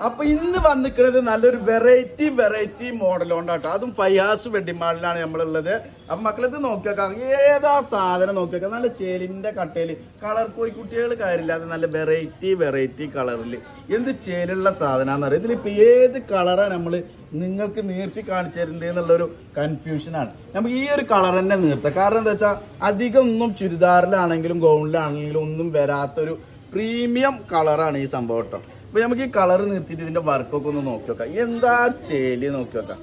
അപ്പൊ ഇന്ന് വന്നിക്കുന്നത് നല്ലൊരു വെറൈറ്റി മോഡൽ കൊണ്ടാട്ടോ. അതും ഫയാസ് വെഡിങ് മാളിലാണ് നമ്മളുള്ളത്. അപ്പൊ മക്കളിത് നോക്കിയേക്കാം, ഏതാ സാധനം നോക്കിയേക്കാം. നല്ല ചേലിന്റെ കട്ടയില് കളർ കോഴിക്കുട്ടികൾ കാര്യമില്ലാതെ നല്ല വെറൈറ്റി കളറിൽ എന്ത് ചേലുള്ള സാധനമാണെന്ന് അറിയാം. ഇതിലിപ്പോ ഏത് കളറാണ് നമ്മൾ നിങ്ങൾക്ക് നീർത്തി കാണിച്ചു തരുന്നത് എന്നുള്ളൊരു കൺഫ്യൂഷനാണ്. നമുക്ക് ഈ ഒരു കളർ തന്നെ നിർത്താം. കാരണം എന്താ വെച്ചാൽ അധികം ഒന്നും ചുരിദാറിലാണെങ്കിലും ഗൗണിലാണെങ്കിലും ഒന്നും വരാത്തൊരു പ്രീമിയം കളറാണ് ഈ സംഭവം കേട്ടോ. അപ്പൊ നമുക്ക് ഈ കളർ നിർത്തിയിട്ട് ഇതിന്റെ വർക്കൊക്കെ ഒന്ന് നോക്കി നോക്കാം. എന്താ ചേലി നോക്കി നോക്കാം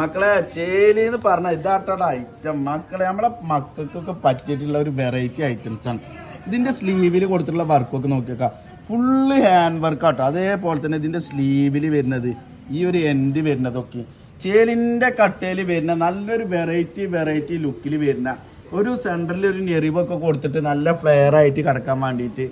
മക്കളെ. ചേലി എന്ന് പറഞ്ഞാൽ ഇതാട്ടോടെ ഐറ്റം മക്കളെ, നമ്മളെ മക്കൾക്കൊക്കെ പറ്റിയിട്ടുള്ള ഒരു വെറൈറ്റി ഐറ്റംസ് ആണ്. ഇതിന്റെ സ്ലീവിൽ കൊടുത്തിട്ടുള്ള വർക്കൊക്കെ നോക്കി നോക്കാം. ഫുള്ള് ഹാൻഡ് വർക്ക് ആട്ടോ. അതേപോലെ തന്നെ ഇതിന്റെ സ്ലീവിൽ വരുന്നത് ഈ ഒരു എൻഡ് വരുന്നതൊക്കെ ചേലിന്റെ കട്ടയിൽ വരുന്ന നല്ലൊരു വെറൈറ്റി ലുക്കിൽ വരുന്ന ഒരു സെൻറ്ററിൽ ഒരു ഞെറിവൊക്കെ കൊടുത്തിട്ട് നല്ല ഫ്ലെയർ ആയിട്ട് കിടക്കാൻ വേണ്ടിയിട്ട്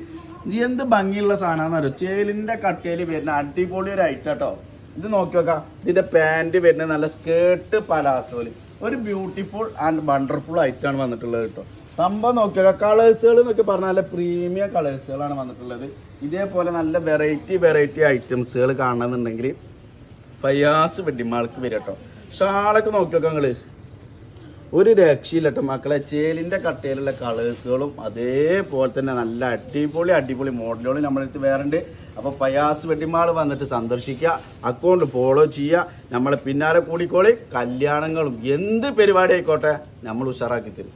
എന്ത് ഭംഗിയുള്ള സാധനമാണെന്ന് അറിയോ. ചേലിന്റെ കട്ടയിൽ വരുന്ന അടിപൊളി ഒരു ഐറ്റം കേട്ടോ. ഇത് നോക്കി നോക്കാം. ഇതിന്റെ പാൻറ് വരുന്ന നല്ല സ്കേർട്ട് പലാസോല് ഒരു ബ്യൂട്ടിഫുൾ ആൻഡ് വണ്ടർഫുൾ ഐറ്റമാണ് വന്നിട്ടുള്ളത് കേട്ടോ. സംഭവം നോക്കി നോക്കാം. കളേഴ്സുകൾ എന്നൊക്കെ പറഞ്ഞാൽ നല്ല പ്രീമിയം കളേഴ്സുകളാണ് വന്നിട്ടുള്ളത്. ഇതേപോലെ നല്ല വെറൈറ്റി ഐറ്റംസുകൾ കാണണമെന്നുണ്ടെങ്കിൽ ഫയാസ് വെഡിങ് മാൾക്ക് വരും കേട്ടോ. ഷാളൊക്കെ നോക്കി നോക്കാം നിങ്ങള്, ഒരു രക്ഷയില്ല കേട്ടോ മക്കളെ. ചേലിൻ്റെ കട്ടയിലുള്ള കളേഴ്സുകളും അതേപോലെ തന്നെ നല്ല അടിപൊളി മോഡലുകളും നമ്മളടുത്ത് വേറുണ്ട്. അപ്പോൾ ഫയാസ് വെഡിങ് മാൾ വന്നിട്ട് സന്ദർശിക്കുക, അക്കൗണ്ട് ഫോളോ ചെയ്യുക, നമ്മളെ പിന്നാലെ കൂടിക്കോളി. കല്യാണങ്ങളും എന്ത് പരിപാടി ആയിക്കോട്ടെ നമ്മൾ ഉഷാറാക്കി തരും.